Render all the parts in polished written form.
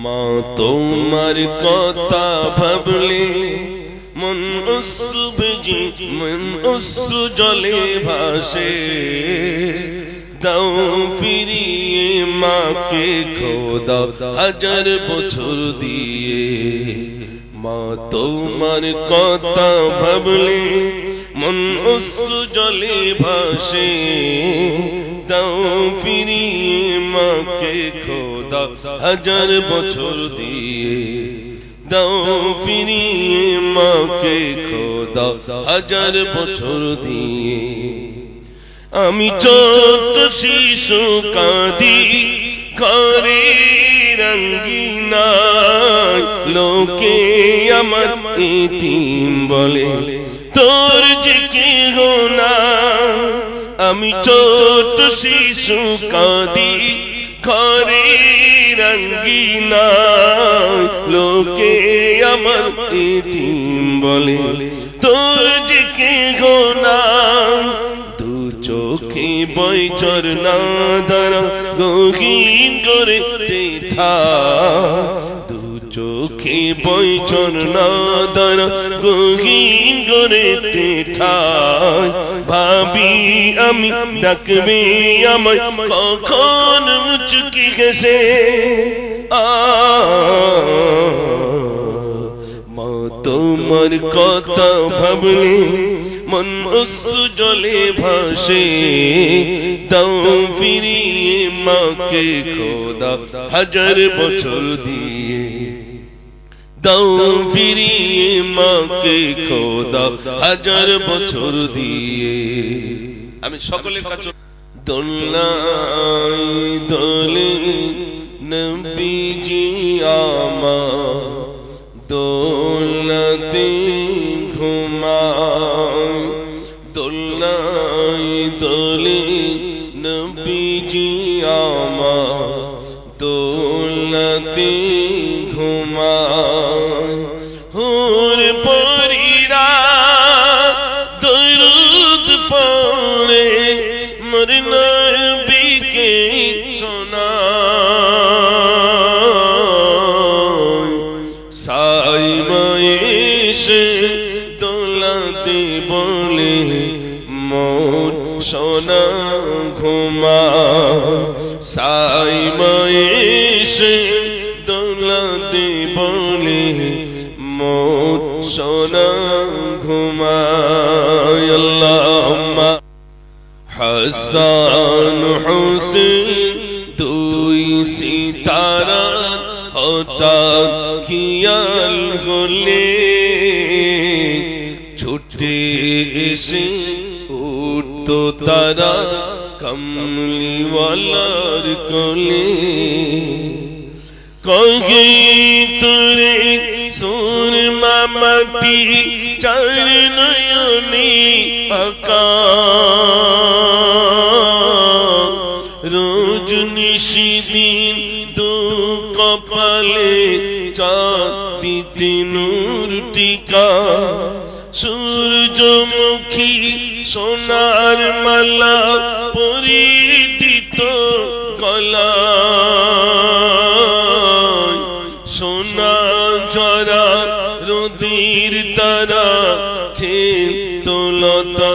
মা তোমার কথা ভাবলে মন অশ্রু ভিজে মন অশ্রু জলে ভাসে দাও ফিরিয়ে মাকে খোদা হাজার বছর দিয়ে মা তোমার কথা ভাবলে মন অশ্রু জলে ভাসে দাও ফিরিয়ে মাকে খোদা হাজার বছর দিয়ে দাও ফিরিয়ে মাকে খোদা হাজার বছর দিয়ে আমি ছোট শিশু কাঁদি ঘরে রঙ্গিনায় লোকে আমার এতিম বলে তোর যে কেহ না আমি ছোট শিশু কাঁদি ঘরে রঙ্গিনায় লোকে আমার এতিম বলে তোর যে কেহ না চোখে বই ঝরনা ধারা গহীন করে দেখা দু চোখে বই ঝরনা ধারা গহীন করে দেখা ভাবি আমি ডাকবে আমায় কখন মুচকি হেসে মা তোমার কথা ভাবলে মন অশ্রু জলে ভাসে দাও ফিরিয়ে মাকে খোদা হাজার বছর দিয়ে দাও ফিরিয়ে মাকে খোদা হাজার বছর দিয়ে আমি সকলের কাছে দোলাই দোলে নবীজি আমার দোলতে ঘুমায় দোলাই দোলে নবীজি আমার দোলতে ঘুমায় হুর পরীরা দরুদ পড়ে মোর নবীকে শোনায় সাই মায়েশে দোলাতে বলে মোর সোনা ঘুমা সাই মায়েশে দোলাতে বলে মোর সোনা ঘুমা আল্লাহুম্মা হাসান হুসেন দুই সিতারা হঠাৎ খেয়াল হলে ছুটে এসে উঠতো তারা কমলিওয়ালার কোলে কহে তোরে সুরমা মাটি চার নয়নে আকা রোজ নিশিদিন দু কপালে চাঁদিতে নূর টিকা সূর্যমুখী সোনার মালা পরিয়ে দিত গলায় সোনা ঝরা রোদের তারা খেলত লতা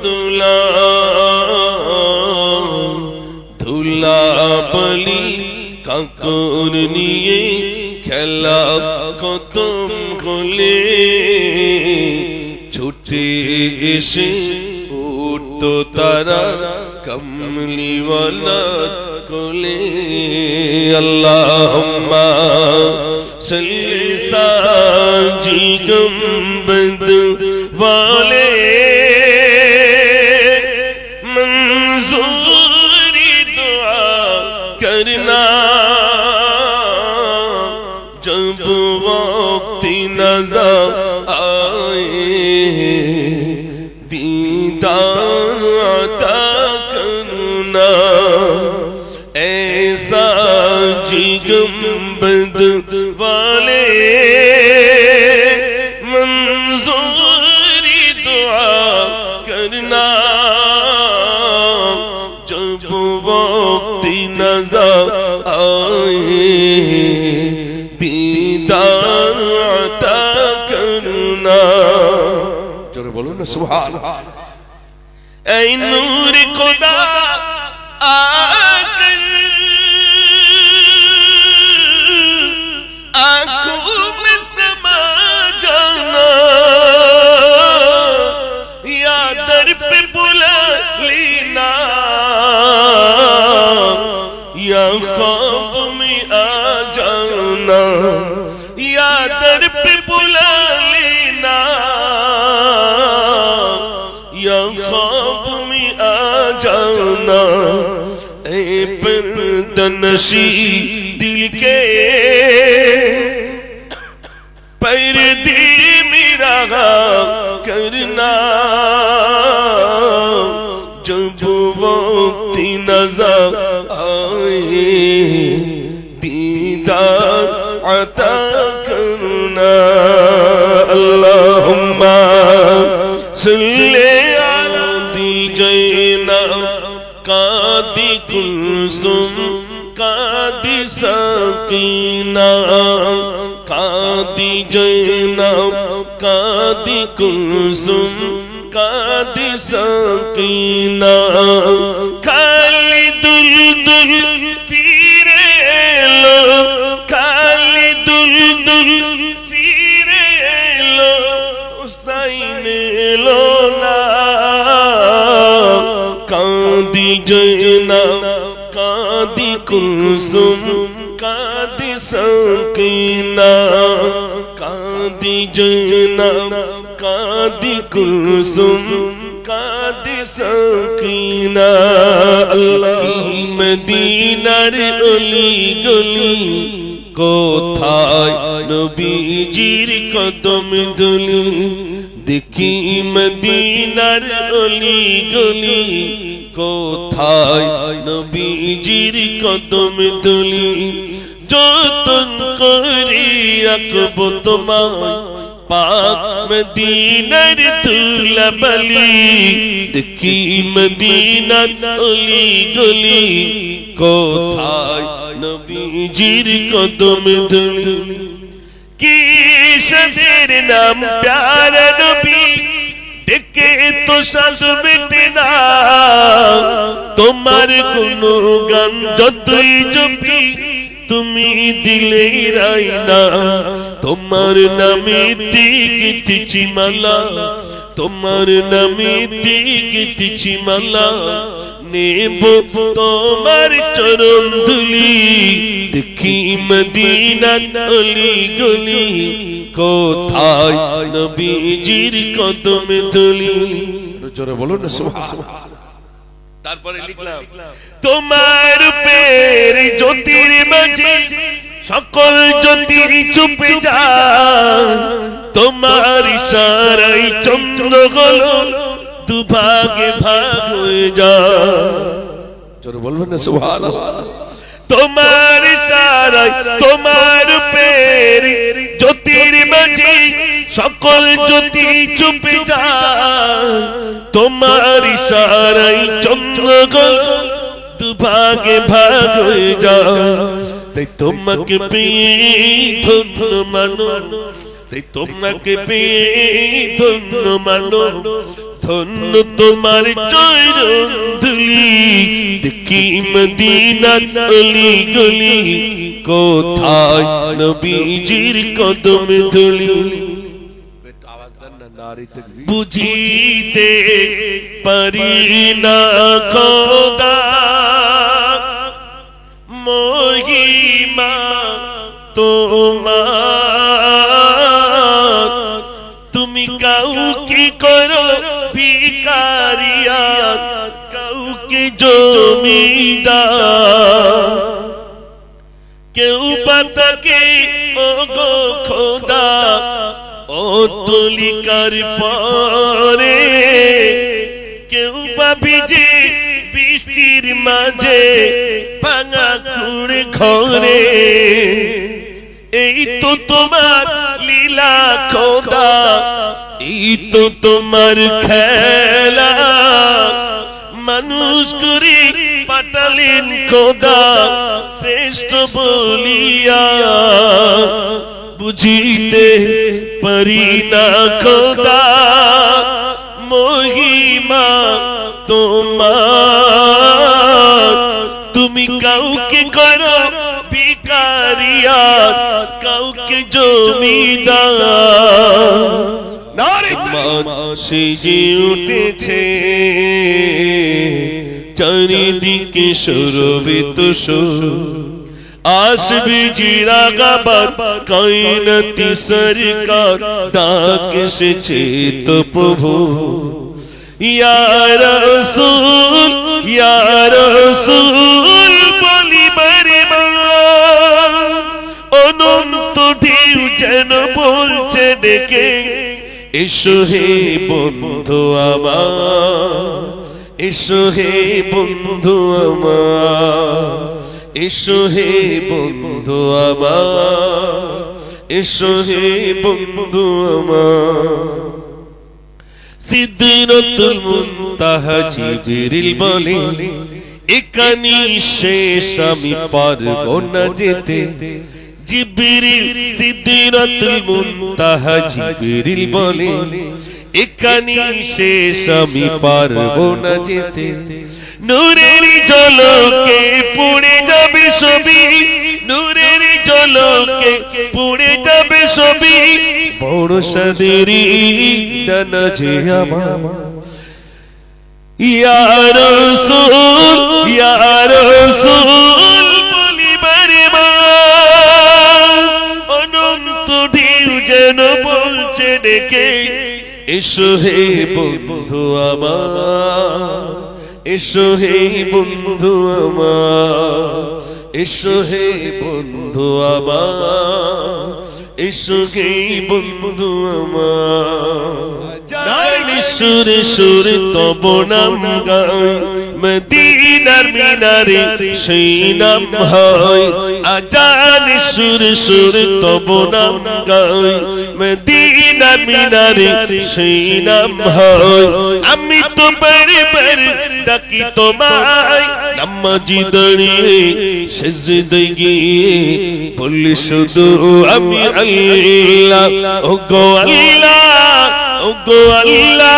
তুলা ধুলা বলি কাকর নিয়ে খেলা কতম হলে ছুটে এসে উঠতো তারা কমলিওয়ালার কোলে আল্লাহুম্মা সাল্লি সাজি গুম্বদ वाले मंजूरी दुआ करना जब वक्त नज़र आए दीदार अता करना ऐसा जी गुंबद वाले मंजूरी दुआ करना जब वक्त नज़र आए বলুন না সুবহানাল্লাহ। ऐ नूर खुदा आकर आंखों में समा जाना, या दर पे बुला लेना, या ख्वाब में आ जाना, या दर पे बुला लेना, या ख्वाब में आ जाना। ऐ पर्दनशी दिल के पर्दे मेरा करना, जब वक्त नज़र आए दीदार अता करना। अल्लाहुम्मा सल्ले अला दीजना कादी कुलसुम कादी सकीना, कादी जैना कादी कुलसुम कादी सकीना। खाली दुल दुल फिरे लो, खाली दुल दुल फिरे लो, हुसैन लो ना, कादी जैना कादी कुलसुम कादी सकीना, कादी जैना कादी कुलसुम कादी सकीना। अल्लाह मदीनार अली गली कोथाय नबीजिर कदम धुली, देखी मदीनार अली गली कोथाय नबीजिर कदम धुली। যতন করে রাখবো তোমায় পাক মদিনার ধুলাবালি, দেখি মদিনার অলি গলি কোথায় নবীজির কদম ধুলি। কি সাদের নাম প্যারা নবী, ডেকে তো সাধ মেটে না, তোমার গুণগান যতই জপি তুমি দিলেই রাইনা। তোমার নামে গীতিছি মালা, তোমার নামে গীতিছি মালা, নেব তোমার চরণ ধুলি, দেখি মদিনার অলি গলি কোথায় নবীজির কদম ধুলি। জোরে বলুন না সুবহানাল্লাহ। তারপরে লিখলাম তোমার রূপের জ্যোতির মাঝে সকল জ্যোতি চুপে যায়, তোমার ইশারায় চন্দ্র হলো দুভাগে ভাগ হয়ে যায়। জোরে বলবেন না সুবহানাল্লাহ। তোমার ইশারায় তোমার রূপের জ্যোতির মাঝে সকল জ্যোতি চুপে যায়, তোমার ইশারায় চন্দ্র হলো দুভাগে ভাগ হয়ে যায়। তাই তোমাকে পেয়ে ধন্য মানো, তাই তোমাকে পেয়ে ধন্য মানো, ধন্য তোমার চরণ ধুলি, দেখি মদিনার অলি গলি কোথায় নবীজির কদম ধুলি। বুঝিতে পারি না খোদা মহিমা তোমার, তুমি কাউকে করো ভিখারিয়া, কাউকে জমিদার, কেউ বা তাকে ওগো খোদা অট্টালিকার পরে, কেউ বা ভিজে বৃষ্টির মাঝে ভাঙা কুড়ে ঘরে। এই তো তোমার লীলা খোদা, এই তো তোমার খেলা, মানুষ করে পাঠালেন খোদা শ্রেষ্ঠ বলিয়া। বুঝিতে পারি না খোদা কারিয়ার কাউকে জমিদার নারী সেজে উঠেছে চারিদিকে শোরবিত সুর আসবে জিরাগাবার কায়নাতি সরকার ডাক এসেছে তো প্রভু ইয়া রাসূল বলিবার অনন্ত ঢেউ যেন বলছে ডেকে এসো হে বন্ধু আমার এসো হে বন্ধু আমার এসো হে বন্ধু আমার এসো হে বন্ধু আমার সিদরাতুল মুনতাহা জিবরিল বলে এখানে শেষ আমি পারবো না যেতে জিবরিল সিদরাতুল মুনতাহা জিবরিল বলে এখানে শেষ আমি পারবো না যেতে নূরের ঝলকে পুড়ে যাবে সবই নূরের ঝলকে পুড়ে যাবে সবই বড় সাদেরি ডানা যে আমার ইয়া রাসূল বলিবার অনন্ত ঢেউ যেন বলছে ডেকে এসো হে বন্ধু আমার এসো হে বন্ধু আমার এসো হে বন্ধু আমার এসো হে বন্ধু আমার সুরে সুরে তব নাম গাই মদিনার মিনারে সেই নাম হয় আজান সুরে সুরে তব নাম গাই মদিনার মিনারে সেই নাম হয় আমি তো বারে বারে ডাকি তোমায় নামাজি দাঁড়িয়ে সেজদায় গিয়ে বলি শুধু আমি আল্লাহ ও গো আল্লাহ ও গো আল্লাহ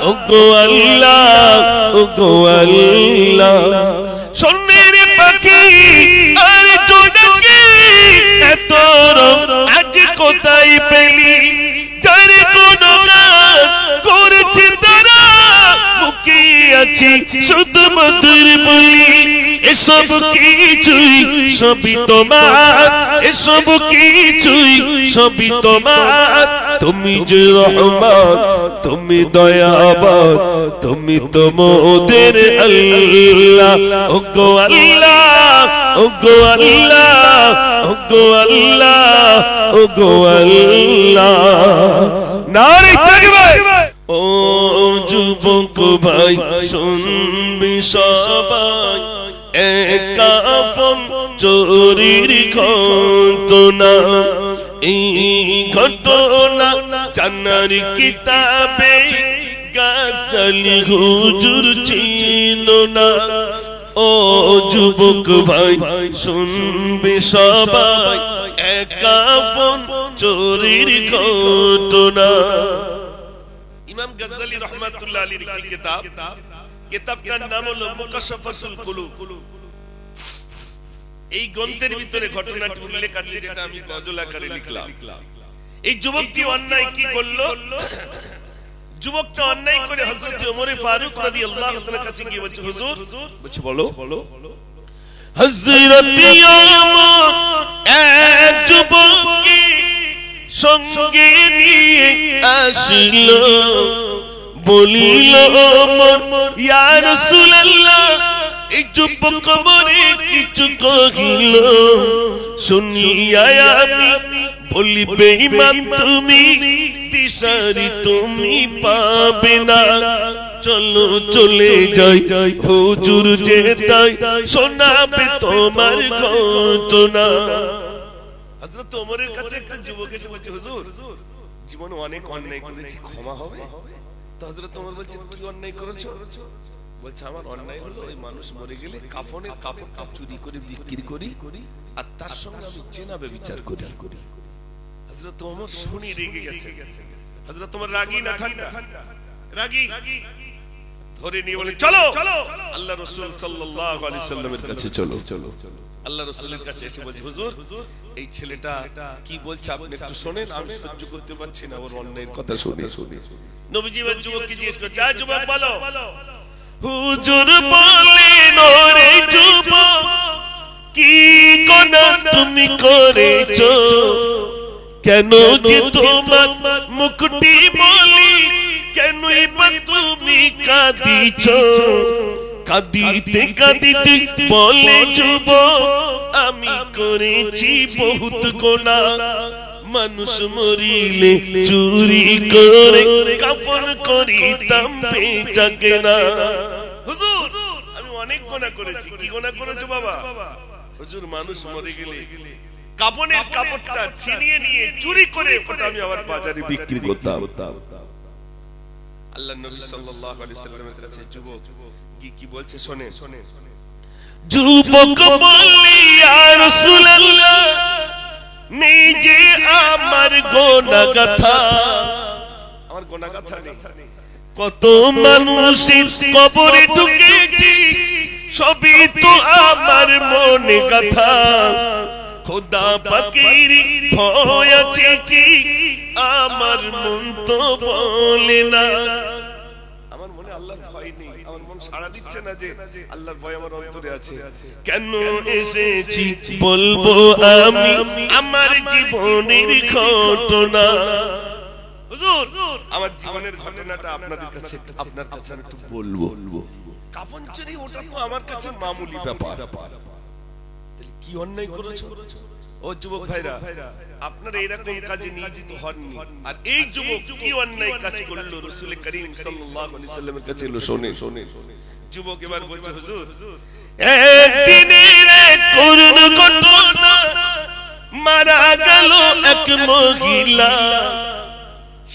ও গো আল্লাহ ও গো আল্লাহ সোনের পাখি আর জোনাকি এত রং আজ কোথায় পেলি যার কোনো গান করেছে তারা মুখে আছি শুধু মধুর বলি এসব কিছুই সবই তোমার এসব কিছুই সবই তোমার তুমি যে রহমান তুমি দয়াবান তুমি তো মোদের আল্লাহ ও গো আল্লাহ ও গো আল্লাহ ও গো আল্লাহ ও গো আল্লাহ নারী তাকবীর ও যুবক ভাই শুনবি সবাই একা ফোন চোরির ঘটনা এই ঘটনা জানার কিতাবে গাজালি হুজুর ছিল না ও যুবক ভাই শুনবে সবাই একা ফোন চোরির ঘটনা ইমাম গাজ্জালি রাহমাতুল্লাহ আলাইহির একটি কিতাব কিতাবটার নাম হলো মুকাশশাফাতুল কুলুব এই গ্রন্থের ভিতরে ঘটনাটি উল্লেখ আছে যেটা আমি গজল আকারে লিখলাম এই যুবকটি অন্যায় কি করলো যুবকটা অন্যায় করে হযরত ওমর ফারুক রাদিয়াল্লাহু তাআলার কাছে গিয়ে বলছে হুজুর বলছে বলো হযরত ওমর এক যুবককে সঙ্গে নিয়ে আসিল বলিল ওমর ইয়া রাসূলুল্লাহ এই যুবক মরে কিছু কহিল শুনিয়া আমি বলি বেঈমান তুমি দিশারি তুমি পাবে না চলো চলে যাই হুজুর যে তাই শোনাবে তোমার ঘটনা হযরত ওমরের কাছে একটা যুবক এসে বলছে হুজুর জীবনে অনেক অন্যায় করেছি ক্ষমা হবে তো হযরত ওমর বলছেন কি অন্যায় করেছো বলছে আমার অন্যায় হলো এই মানুষ মরে গেলে কাফনের কাপড়টা চুরি করে বিক্রি করি আর তার সঙ্গে আমি জেনা ব্যভিচার করি হযরত ওমর শুনি রেগে গেছে হযরত ওমর রাগী না ঠান্ডা রাগী ধরে নিয়ে বলে চলো আল্লাহ রাসূল সাল্লাল্লাহু আলাইহি সাল্লামের কাছে চলো আল্লাহ রাসূলের কাছে এসে বলছে, হুজুর এই ছেলেটা কি বলছে আপনি একটু শোনেন, আমি সহ্য করতে পারছি না ওর অন্যায়ের কথা শুনে। নবীজি এবার যুবককে জিজ্ঞেস করছে, যা যুবক বলো। হুজুর বলেন, ওরে যুবক কি গুনাহ তুমি করেছো, কেন যে তোমার মুখটি বলি, কেনই বা তুমি কাঁদিছো। কাঁদিতে কাঁদিতে বলে যুবক, আমি করেছি বহুত গুনাহ, মানুষ মরিলে চুরি করে কাফন করিতাম বেচা কেনা। হুজুর আমি অনেক গুনাহ করেছি। কি গুনাহ করেছো বাবা? হুজুর মানুষ মরে গেলে কাফনের কাপড়টা ছিনিয়ে নিয়ে চুরি করে ওটা আমি আবার বাজারে বিক্রি করতাম। আল্লাহর নবী সাল্লাল্লাহু আলাইহি সাল্লামের কাছে যুবক কি বলছে শোনেন। যুবক বলে, ইয়া রাসূলুল্লাহ নেই যে আমার গুনাহ গাথা, আমার গুনাহ গাথা নেই। কত মানুষের কবরে ঢুকেছি, সবই তো আমার মনে গাথা। খোদা পাকের ভয় আছে কি, আমার মন তো বলে না। আমার মনে আল্লাহর ভয় নেই, আমার মন সাড়া দিচ্ছে না যে আল্লাহর ভয় আমার অন্তরে আছে। কেন এসেছি বলবো আমি আমার জীবনের ঘটনা। হুজুর আমার জীবনের ঘটনাটা আপনাদের কাছে, আপনার কাছে আমি একটু বলবো। কাফন চুরি ওটা তো আমার কাছে মামুলি ব্যাপার। কি অন্যায় করেছো ও যুবক ভাইরা, আপনারা এরকম কাজে নিয়োজিত হননি। আর এই যুবক কি অন্যায় কাজ করলো রাসূল করিম সাল্লাল্লাহু আলাইহি সাল্লামের কাছে এলো, শোনেন। যুবক এবার বলছে, হুজুর একদিনের এক করুণ ঘটনা, মারা গেল এক মহিলা।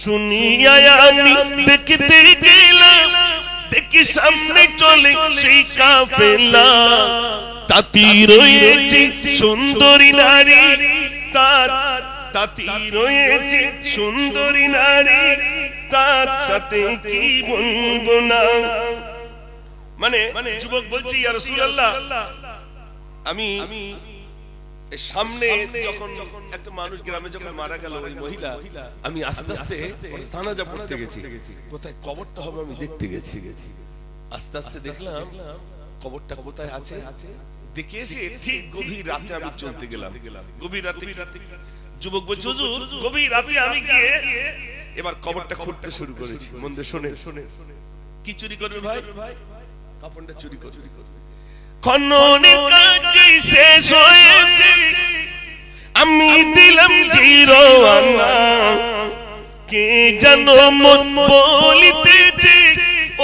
শুনিয়া আমি দেখতে গেলাম, দেখি সামনে চলে সেই কাফেলা। তাতি রয়েছে সুন্দরী নারী, তাতি রয়েছে সুন্দরী নারী, তার সাথে কি বলবো না। মানে যুবক বলছি, ইয়া রাসূলুল্লাহ আমি সামনে যখন একটা মানুষ গ্রামে যখন মারা গেল ওই মহিলা, আমি আস্তে আস্তে জানাজা পড়তে গেছি। কোথায় কবরটা হবে আমি দেখতে গেছি। আস্তে আস্তে দেখলাম কবরটা কোথায় আছে। দেখে এসে ঠিক গভীর রাতে আমি চলতে গেলাম। গভীর রাতে যুবক বলছে, হুজুর গভীর রাতে আমি গিয়ে এবার কবরটা খুঁড়তে শুরু করেছি। মন দিয়ে শোনে। কি চুরি করবে ভাই? কাফনটা চুরি করবে। খননের কাজ শেষ হয়েছে, আমি দিলাম জিরোয়ানা। কে জানো মন বলিতেছে,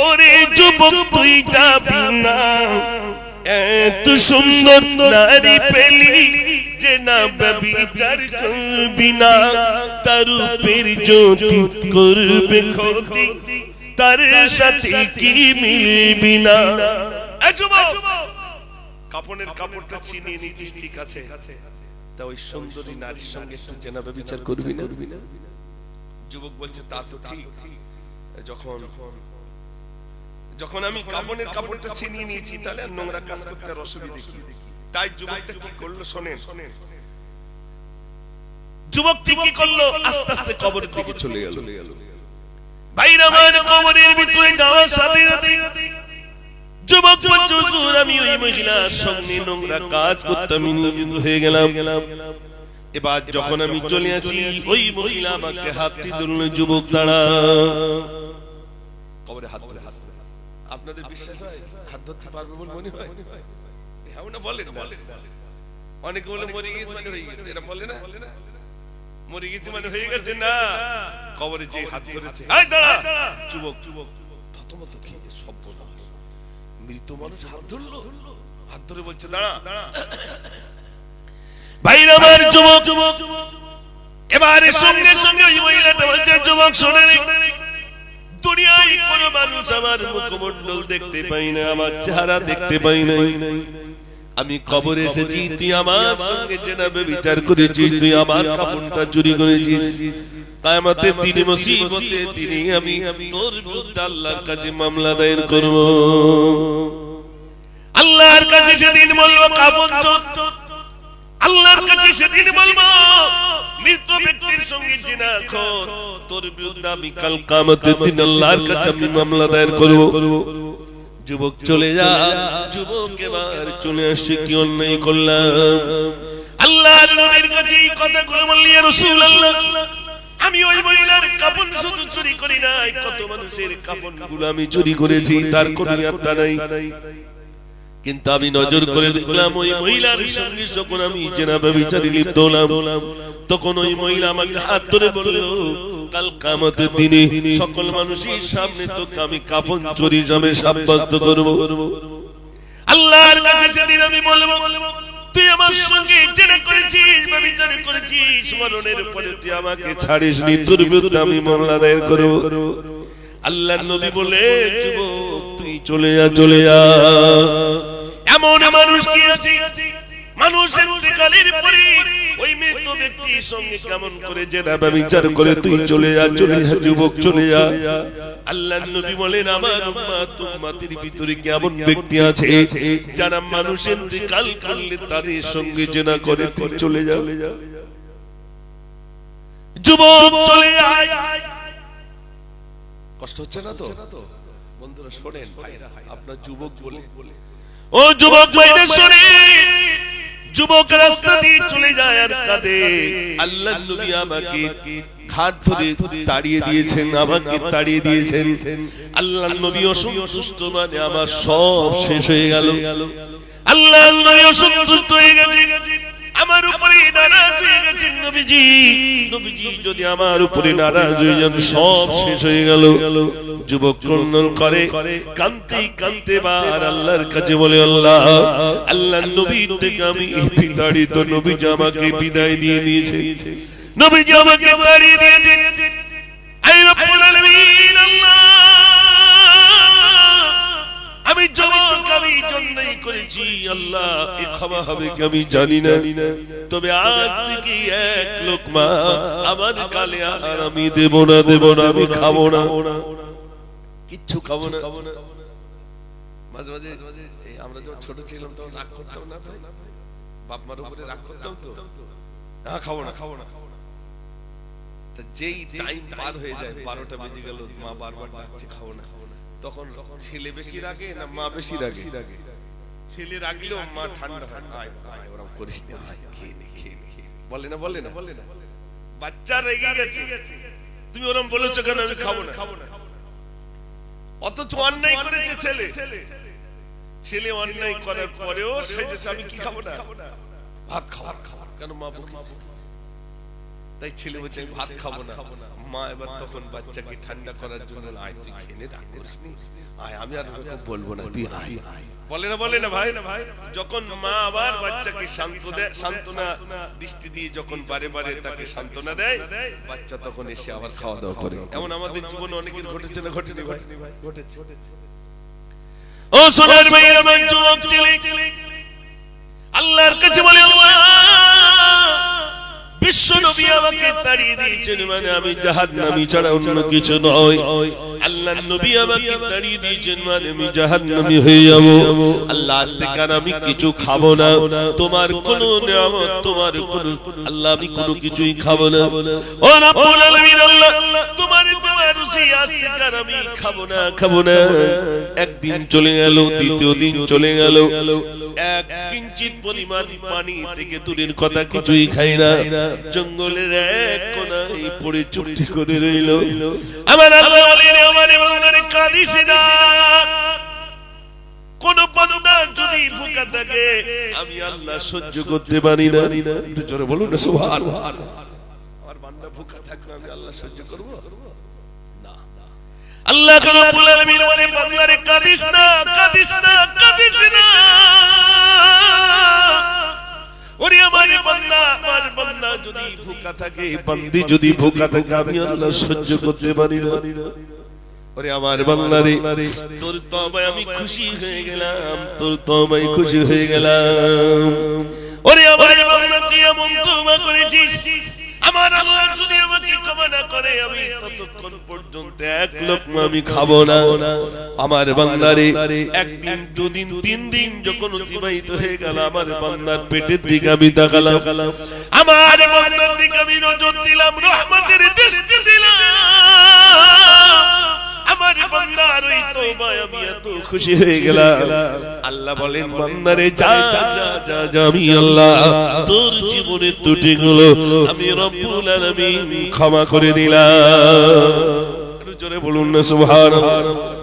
ওরে যুবক তুই যাবি না। এত সুন্দর নারী পেলি যে না ব্যভিচার করবি না। তার রূপের জ্যোতি করবে ক্ষতি, তার সাথে কি মিলবি না। কাপড়ের কাপড়টা ছিনিয়ে নিয়েছিস ঠিক আছে, তা ওই সুন্দরী নারীর সঙ্গে একটু জেনা ব্যভিচার করবি না। যুবক বলছে, তা তো ঠিক। যখন আমি কাপড়ের কাপড়টা ছিনিয়ে নিয়েছি, তাহলে নোংরা কাজ করতে আর অসুবিধা কি? তাই যুবকটা কি করলো শোনেন। যুবকটি কি করলো, আস্তে আস্তে কবরের দিকে চলে গেল। ভাইরা আমার, কবরের ভিতরে যাওয়ার সাথে সাথে যুবক বলছে, হুজুর আমি ওই মহিলার সঙ্গে নোংরা কাজ করতে আমি নিয়োজিত হয়ে গেলাম। এবার যখন আমি চলে আসি, ওই মহিলা আমাকে হাতটি ধরল। যুবক দাঁড়া, কবরে হাত ধরে। আপনাদের বিশ্বাস হয় হাত ধরতে পারবে বলে মনে হয়? হ্যাঁ না বলেন। অনেকে বলে মরে গেছে মানে হয়ে গেছে, এরা বলে না মরে গেছে মানে হয়ে গেছে না। কবরে যে হাত ধরেছে, যুবক থতমত খেয়ে গেছে, সব মৃত মানুষ হাত ধরলো। হাত ধরে বলছে, দাঁড়া। ভাইরা আমার, যুবক এবারে সঙ্গে সঙ্গে ওই মহিলাটা বলছে, যুবক শোনে রে, দুনিয়ায় কোন মানুষ আমার মুখমণ্ডল দেখতে পাই না, আমার চেহারা দেখতে পাই নাই। আমি কবরে এসেছি, তুই আমার সঙ্গে জেনা ব্যভিচার করেছিস, তুই আমার কাপড়টা চুরি করেছিস। কিয়ামতের দিনে মুসিবতের দিনে আমি তোর বিরুদ্ধে আল্লাহর কাছে মামলা দায়ের করব। আল্লাহর কাছে সেদিন বলবো কাফন চোর, আল্লাহর কাছে সেদিন বলবো মৃত ব্যক্তির সঙ্গে জিনাখোর, তোর বিরুদ্ধে আমি কাল কিয়ামতের দিন আল্লাহর কাছে আমি মামলা দায়ের করব। যুবক চলে যা, যুবক এবার চলে আসছে, কি অন্যায় করলাম। আল্লাহর নবীর কাছে এই কথাগুলো বললি, ইয়া রাসূলুল্লাহ আমি ওই মহিলার কাফন শুধু চুরি করি নাই, কত মানুষের কাফনগুলো আমি চুরি করেছি, তার কোনো ইয়াদা নাই। কিন্তু আমি নজর করে দেখলাম ওই মহিলার সঙ্গে যখন আমি জেনা ব্যভিচারে লিপ্ত হলাম, তখন ওই মহিলা আমাকে হাত ধরে বলল, কাল কিয়ামতের দিনে সকল মানুষের সামনে তোকে আমি কাফন চুরি যাবে সাব্যস্ত করব। আল্লাহর কাছে সেদিন আমি বলবো, তুই আমার সঙ্গে জেনা করেছিস, ব্যভিচার করেছিস, মরণের পরে তুই আমাকে ছাড়িসনি, তোর বিরুদ্ধে আমি মামলা দায়ের করব। আল্লাহর নবী বলে, যুবক তুই চলে যা, চলে যা। এমন মানুষ কি আছে, মানুষের ইন্তেকালের পরে ওই মৃত ব্যক্তির সঙ্গে কেমন করে জেনা ব্যভিচার করে, তুই চলে যা, চলে যা যুবক, চলে যা। আল্লাহর নবী বলেন, আমার উম্মতের ভিতরে কেমন ব্যক্তি আছে যারা মানুষের ইন্তেকাল করলে তাদের সঙ্গে জেনা করে, তুই চলে যা যুবক, চলে আয়। কষ্ট হচ্ছে না তো বন্ধুরা? শোনেন ভাইরা, আপনার যুবক বলে, ও যুবক ভাইরা শোনেন, যুবক রাস্তা দিয়ে চলে যায় আর কাঁদে। আল্লাহর নবী আমাকে ঘাট ধরে তাড়িয়ে দিয়েছেন, আমাকে তাড়িয়ে দিয়েছেন। আল্লাহর নবী অসন্তুষ্ট, মানে আমার সব শেষ হয়ে গেল। আল্লাহর নবী অসন্তুষ্ট হয়ে গেছে, আমার উপরে নারাজ হয়ে গেছেন। নবীজি, নবীজি যদি আমার উপরে নারাজ হয়ে যান, সব শেষ হয়ে গেল। যুবক ক্রন্দন করে, কাঁদতে কাঁদতে বার আল্লাহর কাছে বলে, আল্লাহ, আল্লাহর নবী থেকে আমি বিতাড়িত। নবীজি আমাকে বিদায় দিয়ে দিয়েছে, নবীজি আমাকে তাড়িয়ে দিয়েছেন। আয় রব্বুল আলামিন, আল্লাহ আমি যুবক, আমি জন্যই করেছি, আল্লাহ এ ক্ষমা হবে কি আমি জানি না, তবে আজ থেকে এক লোকমা আমার গালে আর আমি দেব না, দেব না, আমি খাবো না, কিচ্ছু খাবো না। মাঝে মাঝে আমরা যখন ছোট ছিলাম তখন রাগ করতাম না ভাই, বাপ মার উপরে রাগ করতাম তো, না খাবো না, খাবো না। যেই টাইম পার হয়ে যায়, 12টা বেজে গেল, মা বারবার ডাকছে খাবো না, তখন ছেলে বেশি রাগে না মা বেশি রাগে? ছেলে রাগলেও মা ঠান্ডা হয়, আয় আয় ওরকম করিস না, আয় খেয়ে নে, খেয়ে নে, বলে না, বলে না, বলে না। বাচ্চা রেগে গেছে, তুমি ওরকম বলেছো কেন, আমি খাবো না। অথচ অন্যায় করেছে ছেলে, ছেলে অন্যায় করার পরেও সেজেছে আমি কি খাবো না, ভাত খাওয়া, কেন মা বকিস? তাই ছেলে বলছে আমি ভাত খাবো না। মা এবার তখন বাচ্চাকে ঠান্ডা করার জন্য, আয় তুই খেয়ে নে, রাগ করিস নি, আয় আমি আর ওরকম বলবো না, তুই আয়, বলে না, বলে না ভাই। যখন মা আবার বাচ্চাকে সান্ত্বনা দৃষ্টি দিয়ে যখন বারে বারে তাকে সান্ত্বনা দেয়, বাচ্চা তখন এসে আবার খাওয়া দাওয়া করে। এমন আমাদের জীবনে অনেকের ঘটেছে না ঘটেনি ভাই? ঘটেছে। ও সোনার ভাই, আমার যুবক ছেলে আল্লাহর কাছে বলে, বিশ্ব নবী আমাকে তাড়িয়ে দিয়েছেন, মানে আমি জাহান্নামী ছাড়া অন্য কিছু নয়। আল্লাহর নবী আমাকে তাড়িয়ে দিয়েছেন, মানে আমি জাহান্নামী হয়ে যাব। আল্লাহ আজ থেকে আর আমি কিছু খাবো না, তোমার কোন নিয়ামত, তোমার কোন, আল্লাহ আমি কোনো কিছুই খাবো না। ও রব্বুল আলামিন, আল্লাহ তোমার দেওয়া রুচি আজ থেকে আর আমি খাবো না, খাবো না। একদিন চলে গেল, দ্বিতীয় দিন চলে গেল, এক কিঞ্চিত পরিমাণ পানি থেকে দূরের কথা কিছুই খাই না। জঙ্গলের এক কোনায় পড়ে চুপটি করে রইল। আমার আল্লাহ বলেন, আমার বান্দারে কাঁদিস না, কোন বান্দা যদি ভুকা থাকে আমি আল্লাহ সহ্য করতে পারি না। একটু জোরে বলুন না সুবহানাল্লাহ। আমার বান্দা ভুকা থাকলে আমি আল্লাহ সহ্য করব না। আল্লাহ রাব্বুল আলামিন বলেন, বান্দারে কাঁদিস না, কাঁদিস না, কাঁদিস না। ওরে আমার বান্দা, আমার বান্দা যদি ভুকা থাকে, বান্দি যদি ভুকা থাকে, আমি আল্লাহ সহ্য করতে পারি না। ওরে আমার বান্দারে, তোর তওবায় আমি খুশি হয়ে গেলাম, তোর তওবায় খুশি হয়ে গেলাম। ওরে আমার বান্দা, তুই এমন তওবা করেছিস, আমার আল্লাহ যদি আমাকে ক্ষমা না করে আমি ততক্ষণ পর্যন্ত এক লোকমা আমি খাবো না। আমার বান্দারে একদিন দুদিন তিন দিন যখন অতিবাহিত হয়ে গেল, আমার বান্দার পেটের দিকে আমি তাকালাম, আমার বান্দার দিকে আমি নজর দিলাম, রহমতের দৃষ্টি দিলাম। আমার বান্দার ওই তওবায় আমি এত খুশি হয়ে গেলাম। আল্লাহ বলেন, বান্দারে যা যা যা যা, আমি আল্লাহ তোর জীবনের ত্রুটিগুলো আমি রব্বুল আলামিন ক্ষমা করে দিলাম। একটু জোরে বলুন না সুবহানাল্লাহ।